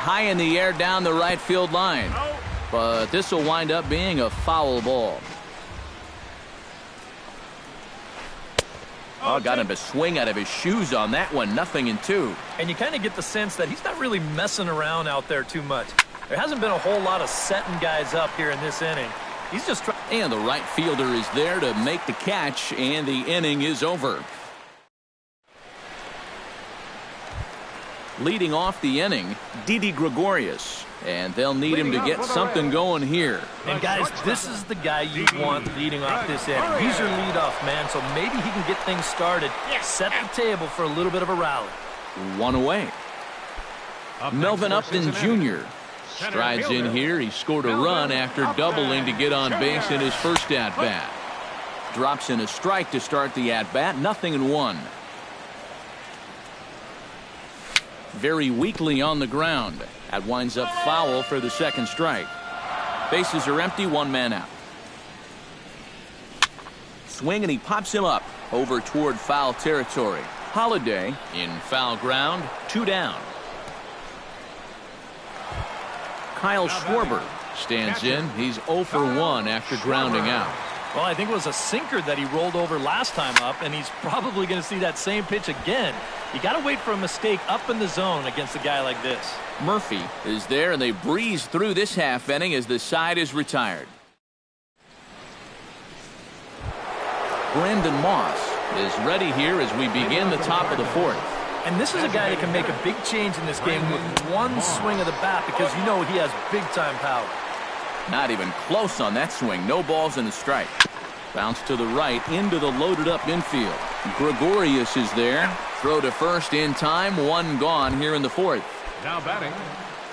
High in the air down the right field line. But this will wind up being a foul ball. Oh, got him to swing out of his shoes on that one. 0-2. And you kind of get the sense that he's not really messing around out there too much. There hasn't been a whole lot of setting guys up here in this inning. He's just trying. And the right fielder is there to make the catch, and the inning is over. Leading off the inning, Didi Gregorius. And they'll need him to get something going here. And guys, this is the guy you want leading off this inning. He's your leadoff man, so maybe he can get things started, set the table for a little bit of a rally. One away. Melvin Upton Jr. strides in here. He scored a run after doubling to get on base in his first at-bat. Drops in a strike to start the at-bat. 0-1. Very weakly on the ground. That winds up foul for the second strike. Bases are empty, one man out. Swing, and he pops him up over toward foul territory. Holiday in foul ground, 2 down. Kyle Schwarber stands in. He's 0 for 1 after grounding out. Well, I think it was a sinker that he rolled over last time up, and he's probably going to see that same pitch again. You got to wait for a mistake up in the zone against a guy like this. Murphy is there, and they breeze through this half inning as the side is retired. Brandon Moss is ready here as we begin the top of the fourth. And this is a guy that can make a big change in this game with one swing of the bat, because you know he has big-time power. Not even close on that swing. No balls and a strike. Bounce to the right into the loaded-up infield. Gregorius is there. Throw to first in time. 1 gone here in the fourth. Now batting,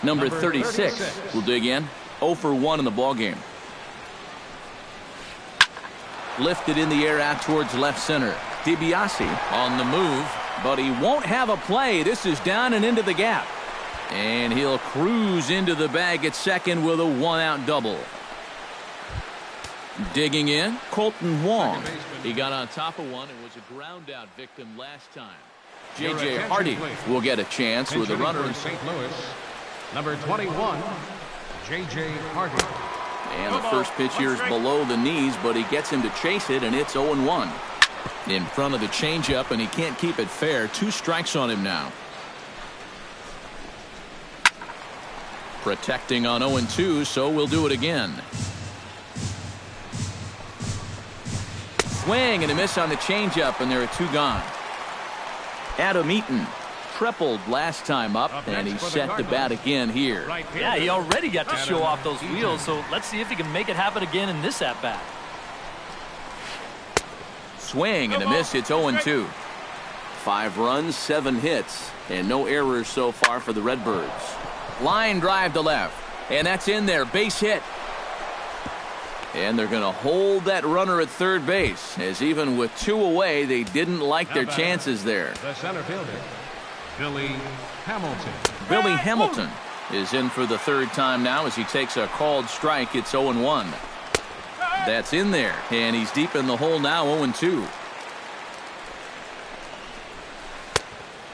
Number 36 will dig in. 0 for 1 in the ballgame. Lifted in the air out towards left center. DiBiase on the move, but he won't have a play. This is down and into the gap. And he'll cruise into the bag at second with a 1-out double. Digging in, Colton Wong. He got on top of one and was a ground-out victim last time. J.J. Hardy will get a chance with a runner in St. Louis. Number 21, J.J. Hardy. And the first pitch here is below the knees, but he gets him to chase it, and it's 0-1. In front of the changeup, and he can't keep it fair. 2 strikes on him now. Protecting on 0-2, so we'll do it again. Swing and a miss on the changeup, and there are 2 gone. Adam Eaton tripled last time up, and he's set to bat again here. Yeah, he already got to show off those wheels, so let's see if he can make it happen again in this at-bat. Swing and a miss. It's 0-2. 5 runs, 7 hits, and no errors so far for the Redbirds. Line drive to left, and that's in there. Base hit. And they're going to hold that runner at third base, as even with 2 away, they didn't like their chances there. The center fielder, Billy Hamilton. Billy Hamilton is in for the 3rd time now as he takes a called strike. It's 0-1. That's in there, and he's deep in the hole now, 0-2.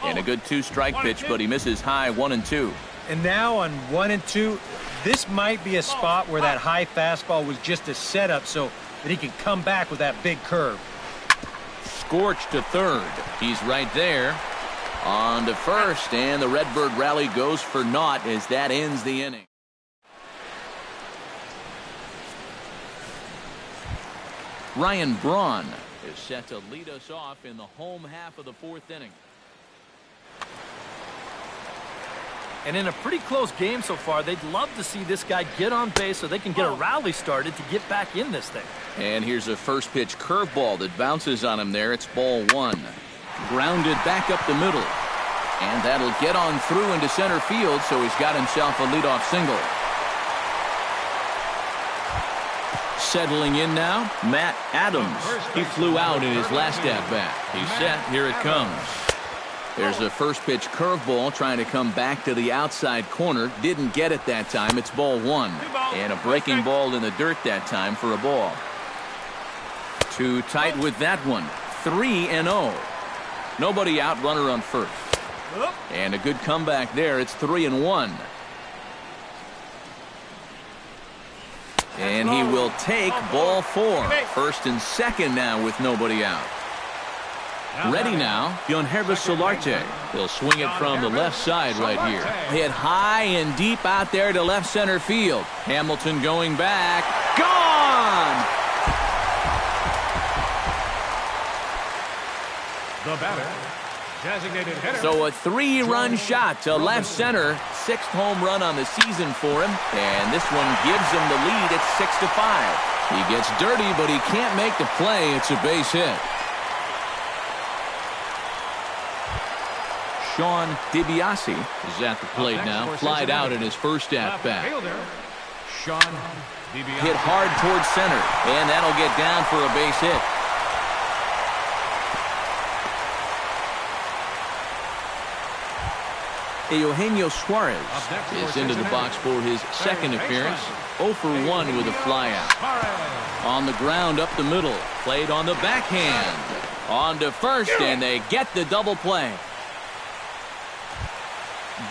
And a good 2-strike pitch, but he misses high, 1-2. And now on 1-2, this might be a spot where that high fastball was just a setup so that he can come back with that big curve. Scorched to third. He's right there. On to first, and the Redbird rally goes for naught as that ends the inning. Ryan Braun is set to lead us off in the home half of the 4th inning. And in a pretty close game so far, they'd love to see this guy get on base so they can get a rally started to get back in this thing. And here's a first pitch curveball that bounces on him there. It's ball 1. Grounded back up the middle. And that'll get on through into center field, so he's got himself a leadoff single. Settling in now, Matt Adams. He flew out in his last at-bat. He's set. Here it comes. There's a first pitch curveball trying to come back to the outside corner. Didn't get it that time. It's ball 1. And a breaking ball in the dirt that time for a ball. Too tight with that one. 3-0. Nobody out, runner on first. And a good comeback there. It's 3-1. And he will take ball 4. First and second now with nobody out. Ready now, Bjornherve Solarte. He'll swing it from the left side right here. Hit high and deep out there to left center field. Hamilton going back. Gone! The batter, designated hitter. So a 3-run shot to left center. 6th home run on the season for him. And this one gives him the lead at 6-5. He gets dirty, but he can't make the play. It's a base hit. Sean DiBiase is at the plate now. Flied out in his first at-bat. Sean DiBiase. Hit hard towards center, and that'll get down for a base hit. Eugenio Suarez is into the box for his second appearance. 0 for 1 with a flyout. On the ground up the middle. Played on the backhand. On to first, and they get the double play.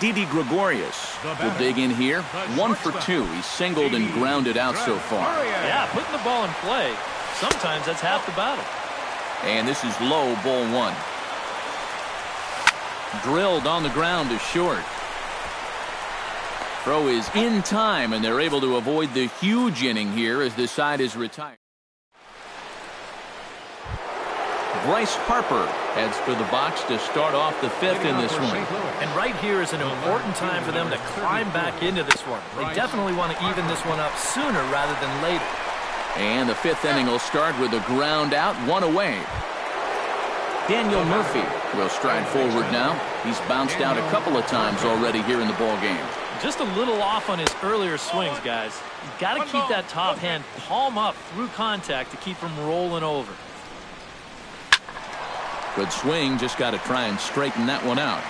Didi Gregorius will dig in here. 1 for 2. He's singled and grounded out so far. Yeah, putting the ball in play. Sometimes that's half the battle. And this is low, ball 1. Drilled on the ground to short. Throw is in time, and they're able to avoid the huge inning here as this side is retired. Bryce Harper heads for the box to start off the 5th in this one. And right here is an important time for them to climb back into this one. They definitely want to even this one up sooner rather than later. And the 5th inning will start with a ground out, 1 away. Daniel Murphy will stride forward now. He's bounced out a couple of times already here in the ball game. Just a little off on his earlier swings, guys. You've got to keep that top hand palm up through contact to keep him rolling over. Good swing, just got to try and straighten that one out.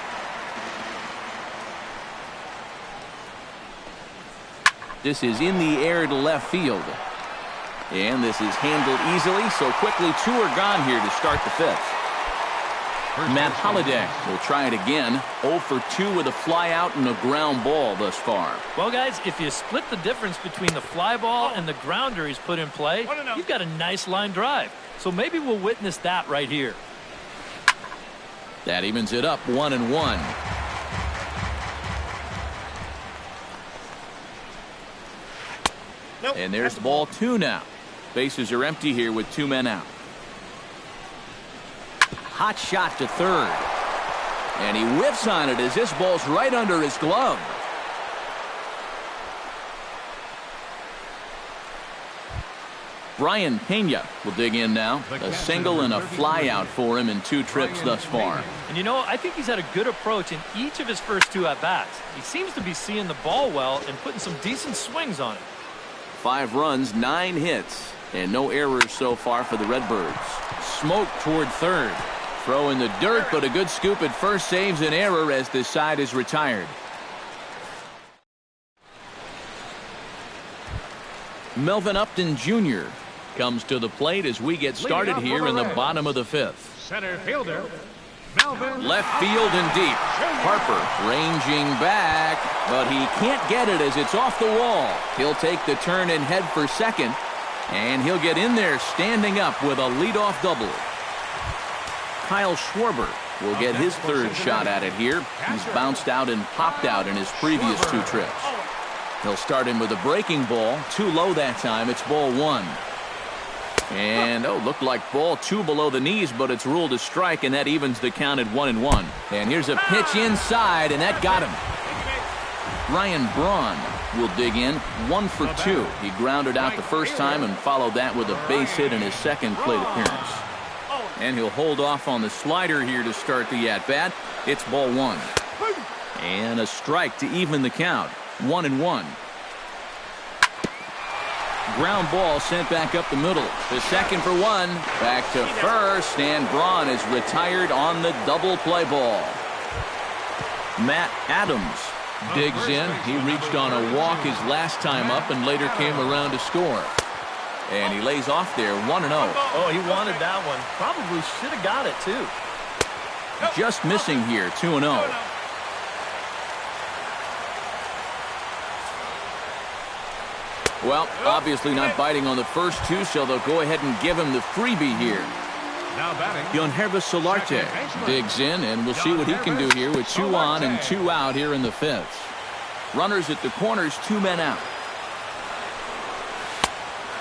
This is in the air to left field. And this is handled easily, so quickly 2 are gone here to start the 5th. Matt Holliday will try it again. 0 for 2 with a fly out and a ground ball thus far. Well, guys, if you split the difference between the fly ball and the grounder he's put in play, you've got a nice line drive. So maybe we'll witness that right here. That evens it up 1-1. And there's ball 2 now. Bases are empty here with 2 men out. Hot shot to third. And he whiffs on it as this ball's right under his glove. Brian Pena will dig in now. A single and a fly out for him in 2 trips thus far. And you know, I think he's had a good approach in each of his first 2 at-bats. He seems to be seeing the ball well and putting some decent swings on it. 5 runs, 9 hits, and no errors so far for the Redbirds. Smoke toward third. Throw in the dirt, but a good scoop at first saves an error as this side is retired. Melvin Upton Jr. comes to the plate as we get started here in the bottom of the 5th. Center fielder, Melvin. Left field and deep. Harper ranging back, but he can't get it as it's off the wall. He'll take the turn and head for second, and he'll get in there standing up with a leadoff double. Kyle Schwarber will get his 3rd shot at it here. He's bounced out and popped out in his previous 2 trips. He'll start him with a breaking ball. Too low that time. It's ball 1. And, looked like ball 2 below the knees, but it's ruled a strike, and that evens the count at 1-1. And here's a pitch inside, and that got him. Ryan Braun will dig in. 1 for 2. He grounded out the first time and followed that with a base hit in his second plate appearance. And he'll hold off on the slider here to start the at-bat. It's ball 1. And a strike to even the count. 1-1. Ground ball sent back up the middle. The second for 1. Back to first, and Braun is retired on the double play ball. Matt Adams digs in. He reached on a walk his last time up and later came around to score. And he lays off there, 1-0. Oh, he wanted that one. Probably should have got it, too. Just missing here, 2-0. Well, obviously not biting on the first two, so they'll go ahead and give him the freebie here. Now batting, Yonherba Solarte digs in, and we'll see what he can do here with 2 on and 2 out here in the 5th. Runners at the corners, 2 men out.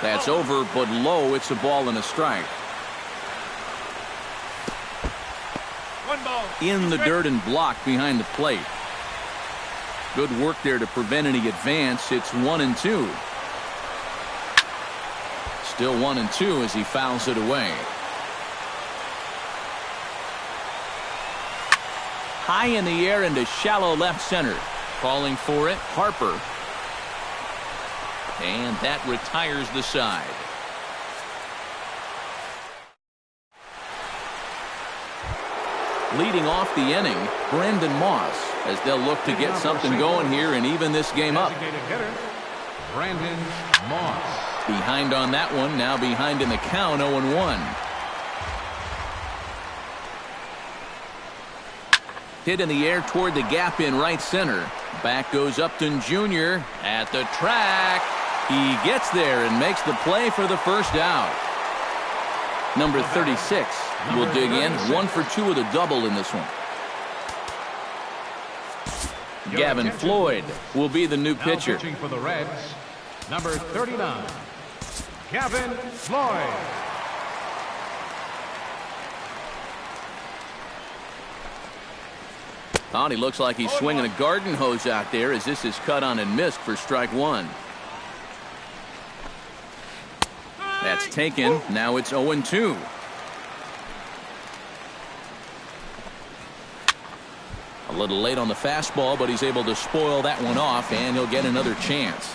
That's over, but low. It's a ball and a strike. In the dirt and blocked behind the plate. Good work there to prevent any advance. It's 1-2. Still 1-2 as he fouls it away. High in the air into shallow left center. Calling for it, Harper. And that retires the side. Leading off the inning, Brandon Moss, as they'll look to get something going here and even this game up. Brandon Moss. Behind on that one, now behind in the count, 0-1. Hit in the air toward the gap in right center. Back goes Upton Jr. at the track. He gets there and makes the play for the first out. Number 36 will dig in. 1 for 2 with a double in this one. Gavin Floyd will be the new pitcher. Pitching for the Reds, number 39, Gavin Floyd. Oh, and he looks like he's swinging a garden hose out there as this is cut on and missed for strike 1. That's taken. Now it's 0-2. A little late on the fastball, but he's able to spoil that one off, and he'll get another chance.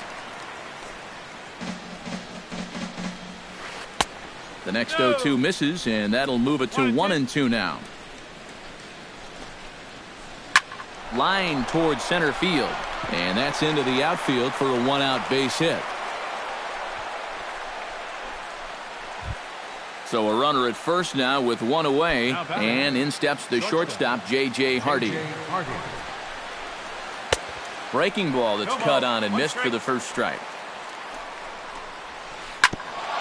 The next 0-2 misses, and that'll move it to 1-2 now. Line towards center field, and that's into the outfield for a 1-out base hit. So a runner at first now with 1 away, and in steps the shortstop, J.J. Hardy. Breaking ball that's cut on and missed for the first strike.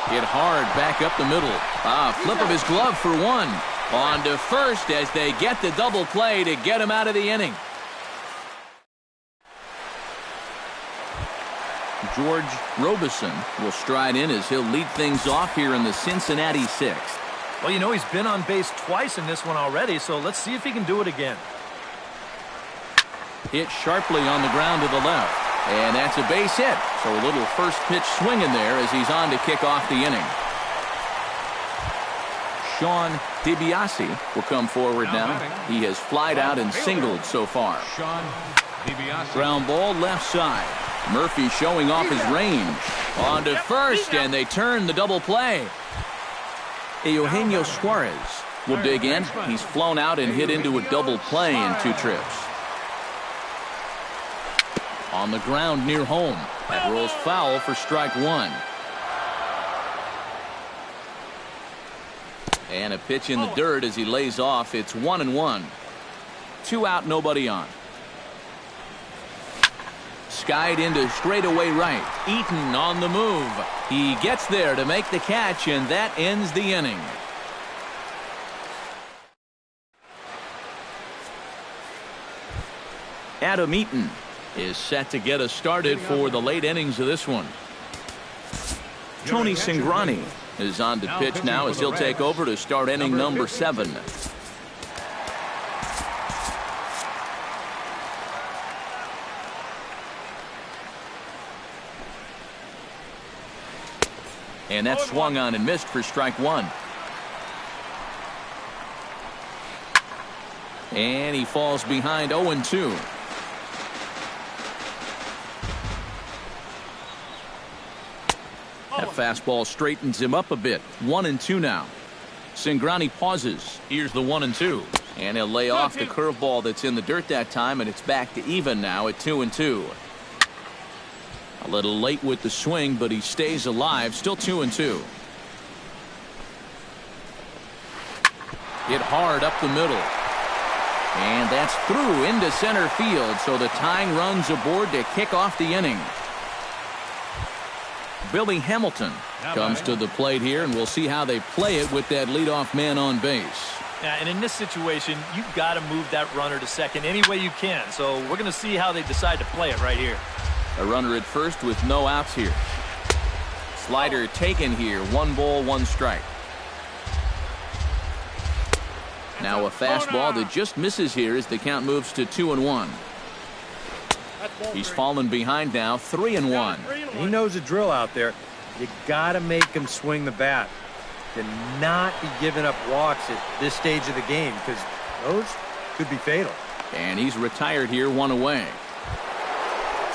Hit hard back up the middle. Flip of his glove for 1. On to first as they get the double play to get him out of the inning. George Robison will stride in as he'll lead things off here in the Cincinnati 6th. Well, you know, he's been on base twice in this one already, so let's see if he can do it again. Hit sharply on the ground to the left, and that's a base hit. So a little first pitch swing in there as he's on to kick off the inning. Sean DiBiase will come forward now. He has flied out and singled so far. Sean DiBiase. Ground ball left side. Murphy showing off his range. On to first, and they turn the double play. Eugenio Suarez will dig in. He's flown out and hit into a double play in 2 trips. On the ground near home. That rolls foul for strike 1. And a pitch in the dirt as he lays off. It's 1-1. 2 out, nobody on. Skied into straightaway right. Eaton on the move. He gets there to make the catch, and that ends the inning. Adam Eaton is set to get us started for the late innings of this one. Tony Cingrani is on to pitch now as he'll take over to start inning number 7. And that swung on and missed for strike 1. And he falls behind 0-2. That fastball straightens him up a bit. 1-2 now. Cingrani pauses. Here's the 1-2. And he'll lay off the curveball that's in the dirt that time, and it's back to even now at 2-2. A little late with the swing, but he stays alive. Still 2-2. Hit hard up the middle. And that's through into center field, so the tying run's aboard to kick off the inning. Billy Hamilton comes to the plate here, and we'll see how they play it with that leadoff man on base. Yeah, and in this situation, you've got to move that runner to second any way you can. So we're going to see how they decide to play it right here. A runner at first with no outs here. Slider taken here. 1 ball, 1 strike. Now a fastball that just misses here as the count moves to 2-1. He's fallen behind now, 3-1. He knows the drill out there. You got to make him swing the bat. Cannot be giving up walks at this stage of the game because those could be fatal. And he's retired here, 1 away.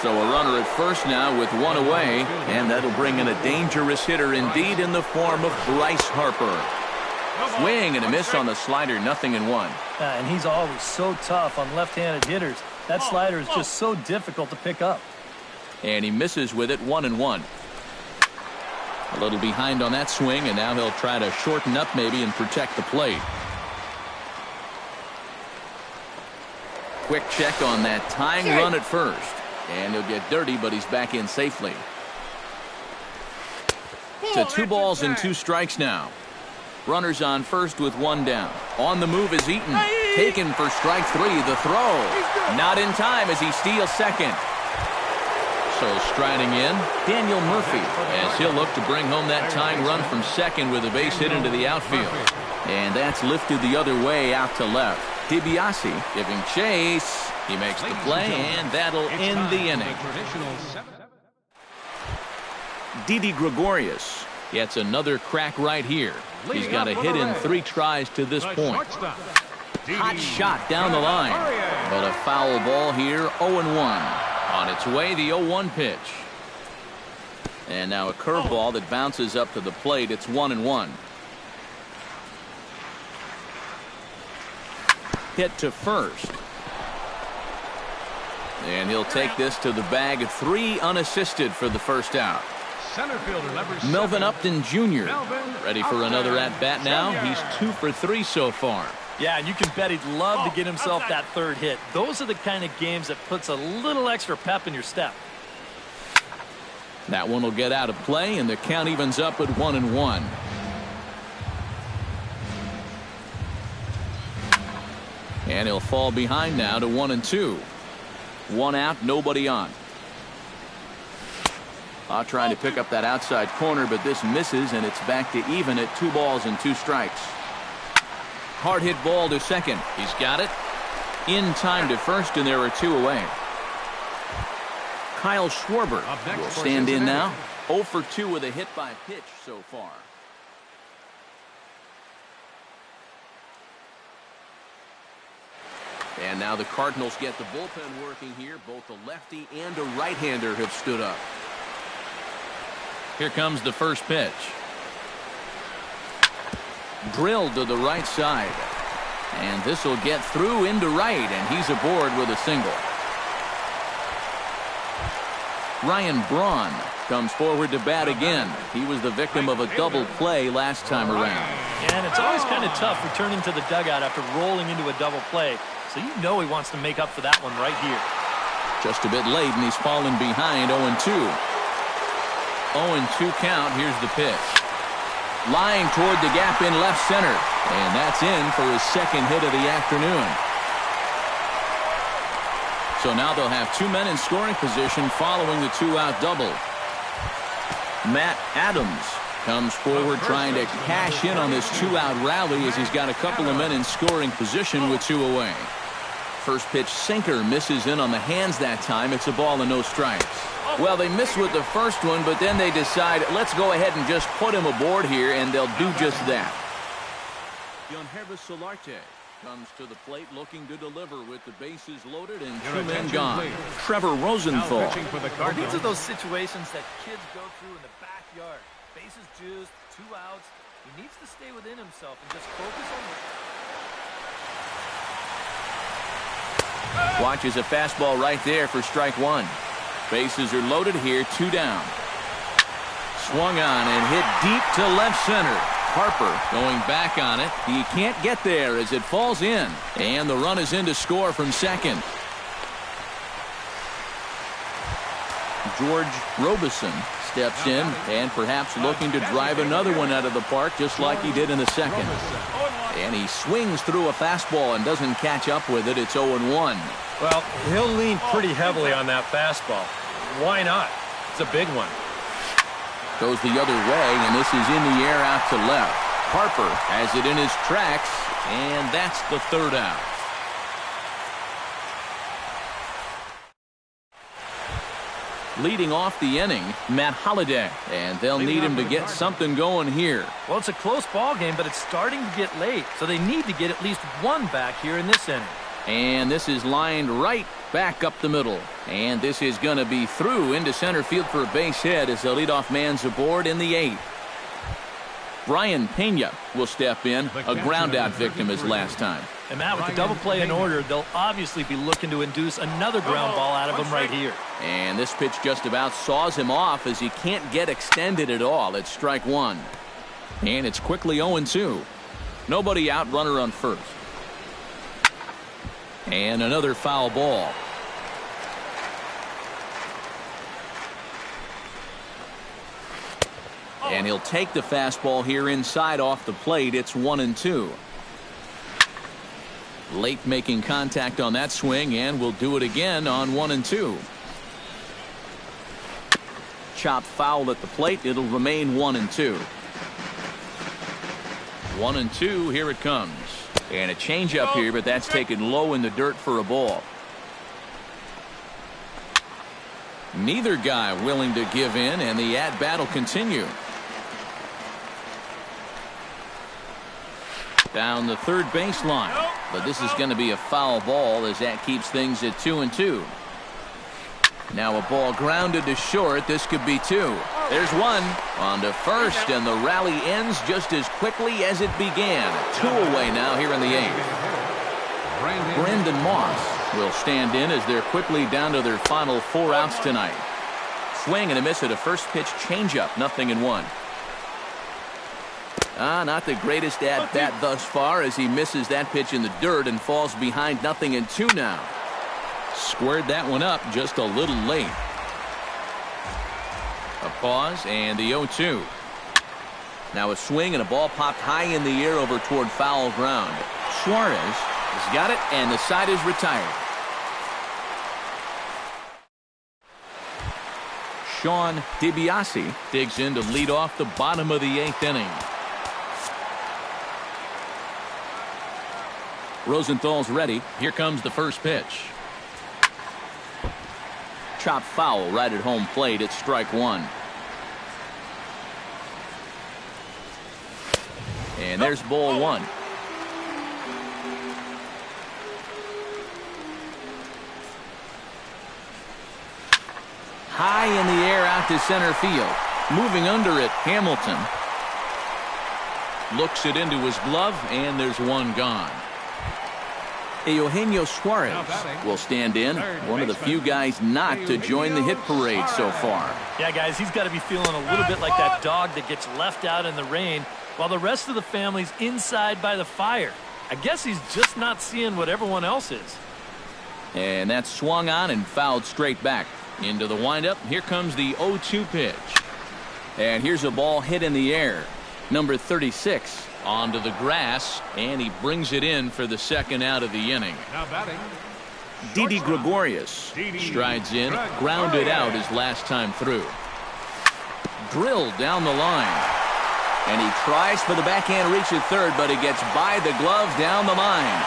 So a runner at first now with 1 away, and that'll bring in a dangerous hitter indeed in the form of Bryce Harper. Swing and a miss on the slider, 0-1. And he's always so tough on left-handed hitters. That slider is just so difficult to pick up. And he misses with it, 1-1. A little behind on that swing, and now he'll try to shorten up maybe and protect the plate. Quick check on that tying run at first. And he'll get dirty, but he's back in safely. To 2 balls and 2 strikes now. Runners on first with 1 down. On the move is Eaton. Taken for strike 3. The throw. Not in time as he steals second. So striding in, Daniel Murphy, as he'll look to bring home that tying run from second with a base hit into the outfield. And that's lifted the other way out to left. DiBiase giving chase. He makes the play, and that'll end the inning. Didi Gregorius gets another crack right here. He's got a hit in 3 tries to this point. Hot shot down the line. But a foul ball here, 0-1. On its way, the 0-1 pitch. And now a curveball that bounces up to the plate. It's 1-1. Hit to first. And he'll take this to the bag. 3 unassisted for the first out. Center fielder number 7, Melvin Upton Jr. ready for another at-bat now. He's 2 for 3 so far. Yeah, and you can bet he'd love to get himself that 3rd hit. Those are the kind of games that puts a little extra pep in your step. That one will get out of play, and the count evens up at 1-1. And he'll fall behind now to 1-2. 1 out, nobody on. Trying to pick up that outside corner, but this misses, and it's back to even at 2 balls and 2 strikes. Hard hit ball to second. He's got it. In time to first, and there are 2 away. Kyle Schwarber will stand in now. 0 for 2 with a hit by pitch so far. And now the Cardinals get the bullpen working here. Both a lefty and a right-hander have stood up. Here comes the first pitch. Drilled to the right side. And this will get through into right, and he's aboard with a single. Ryan Braun comes forward to bat again. He was the victim of a double play last time around. And it's always kind of tough returning to the dugout after rolling into a double play. So you know he wants to make up for that one right here. Just a bit late, and he's fallen behind 0-2. 0-2 count. Here's the pitch. Lying toward the gap in left center. And that's in for his 2nd hit of the afternoon. So now they'll have 2 men in scoring position following the 2-out double. Matt Adams comes forward trying to cash in on this 2-out rally as he's got a couple of men in scoring position with 2 away. First pitch sinker misses in on the hands that time. It's a ball and no strikes. Well, they missed with the first one, but then they decide, let's go ahead and just put him aboard here, and they'll do just that. Yangervis Solarte comes to the plate looking to deliver with the bases loaded and 2 men gone. Please. Trevor Rosenthal. Well, these are those situations that kids go through in the backyard. Bases juiced, 2 outs. He needs to stay within himself and just focus on Watches a fastball right there for strike 1. Bases are loaded here, 2 down. Swung on and hit deep to left center. Harper going back on it. He can't get there as it falls in. And the run is in to score from second. George Robeson steps in and perhaps looking to drive another one out of the park just like he did in the second. And he swings through a fastball and doesn't catch up with it. It's 0-1. Well, he'll lean pretty heavily on that fastball. Why not? It's a big one. Goes the other way, and this is in the air out to left. Harper has it in his tracks, and that's the third out. Leading off the inning, Matt Holliday, and they'll need him to get something going here. Well, it's a close ball game, but it's starting to get late, so they need to get at least one back here in this inning. And this is lined right back up the middle. And this is going to be through into center field for a base hit as the leadoff man's aboard in the 8th. Brian Pena will step in, a ground-out victim his last time. And Matt, with the double play in order, they'll obviously be looking to induce another ground ball out of him right here. And this pitch just about saws him off as he can't get extended at all. It's strike one. And it's quickly 0-2. Nobody out, runner on first. And another foul ball. And he'll take the fastball here inside off the plate. It's 1-2. Late making contact on that swing, and we'll do it again on 1-2. Chopped foul at the plate. It'll remain 1-2. 1-2. Here it comes. And a changeup here, but that's taken low in the dirt for a ball. Neither guy willing to give in, and the at-bat will continue. Down the third baseline, but this is going to be a foul ball as that keeps things at 2-2. Now a ball grounded to short. This could be two. There's one on to first, and the rally ends just as quickly as it began. 2 away now here in the 8th. Brendan Moss will stand in as they're quickly down to their final 4 outs tonight. Swing and a miss at a first pitch changeup, 0-1. Not the greatest at bat thus far as he misses that pitch in the dirt and falls behind 0-2 now. Squared that one up just a little late. A pause and the 0-2. Now a swing and a ball popped high in the air over toward foul ground. Suarez has got it, and the side is retired. Sean DiBiase digs in to lead off the bottom of the 8th inning. Rosenthal's ready. Here comes the first pitch. Chopped foul right at home plate. It's strike one. And there's ball one. High in the air out to center field. Moving under it, Hamilton. Looks it into his glove, and there's one gone. Eugenio Suarez will stand in, one of the few guys not to join the hit parade so far. Yeah, guys, he's got to be feeling a little bit like that dog that gets left out in the rain while the rest of the family's inside by the fire. I guess he's just not seeing what everyone else is. And that's swung on and fouled straight back. Into the windup. Here comes the 0-2 pitch. And here's a ball hit in the air. Number 36 onto the grass, and he brings it in for the second out of the inning. Now batting, Didi Gregorius strides in, grounded out his last time through. Drilled down the line. And he tries for the backhand reach at third, but he gets by the glove down the line.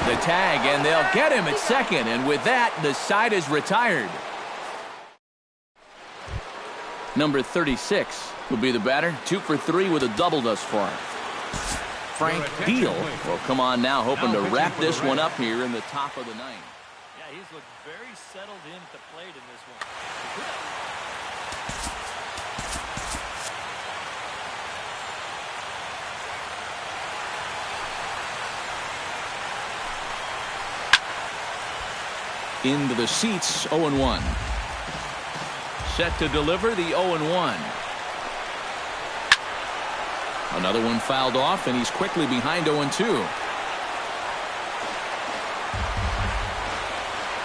The tag, and they'll get him at second, and with that, the side is retired. Number 36 will be the batter. 2 for 3 with a double thus far. Frank Deal will come on now, hoping to wrap this one up here in the top of the ninth. Yeah, he's looked very settled in at the plate in this one. Into the seats, 0-1. Set to deliver the 0-1. Another one fouled off, and he's quickly behind 0-2.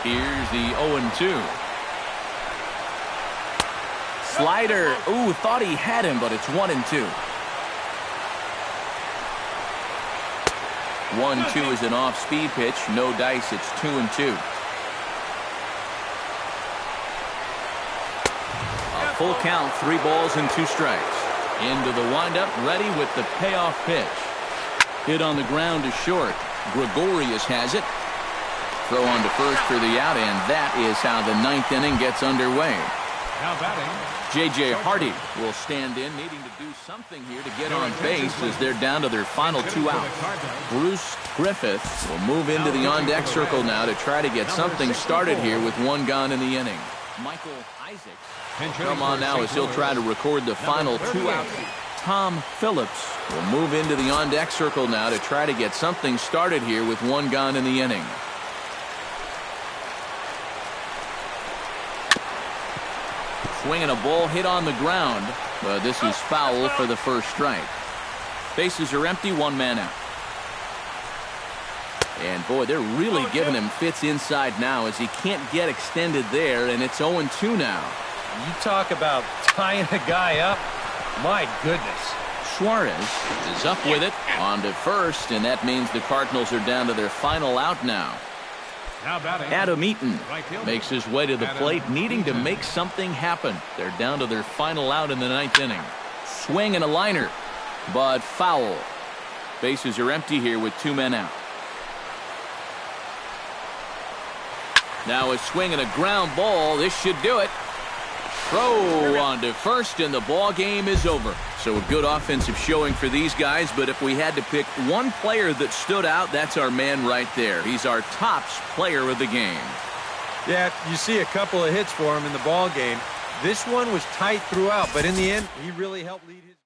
Here's the 0-2. Slider. Ooh, thought he had him, but it's 1-2. 1-2 is an off-speed pitch. No dice. It's 2-2. A full count. 3 balls and 2 strikes. Into the windup. Ready with the payoff pitch. Hit on the ground to short. Gregorius has it. Throw on to first for the out, and that is how the 9th inning gets underway. Now batting, J.J. Hardy will stand in, needing to do something here to get on base as they're down to their final 2 outs. Bruce Griffith will move into the on-deck circle now to try to get something started here with 1 gone in the inning. Michael Isaacs come on now as he'll try to record the final 2 outs. Tom Phillips will move into the on-deck circle now to try to get something started here with 1 gone in the inning. Swinging a ball hit on the ground, but this is foul for the first strike. Bases are empty, 1 man out. And boy, they're really giving him fits inside now as he can't get extended there, and it's 0-2 now. You talk about tying a guy up. My goodness. Suarez is up with it on to first, and that means the Cardinals are down to their final out now. now batting, Adam Eaton right fielder. makes his way to the plate, needing to make something happen. They're down to their final out in the 9th inning. Swing and a liner, but foul. Bases are empty here with 2 men out. Now a swing and a ground ball. This should do it. Throw on to first, and the ball game is over. So a good offensive showing for these guys, but if we had to pick one player that stood out, that's our man right there. He's our tops player of the game. Yeah, you see a couple of hits for him in the ball game. This one was tight throughout, but in the end, he really helped lead his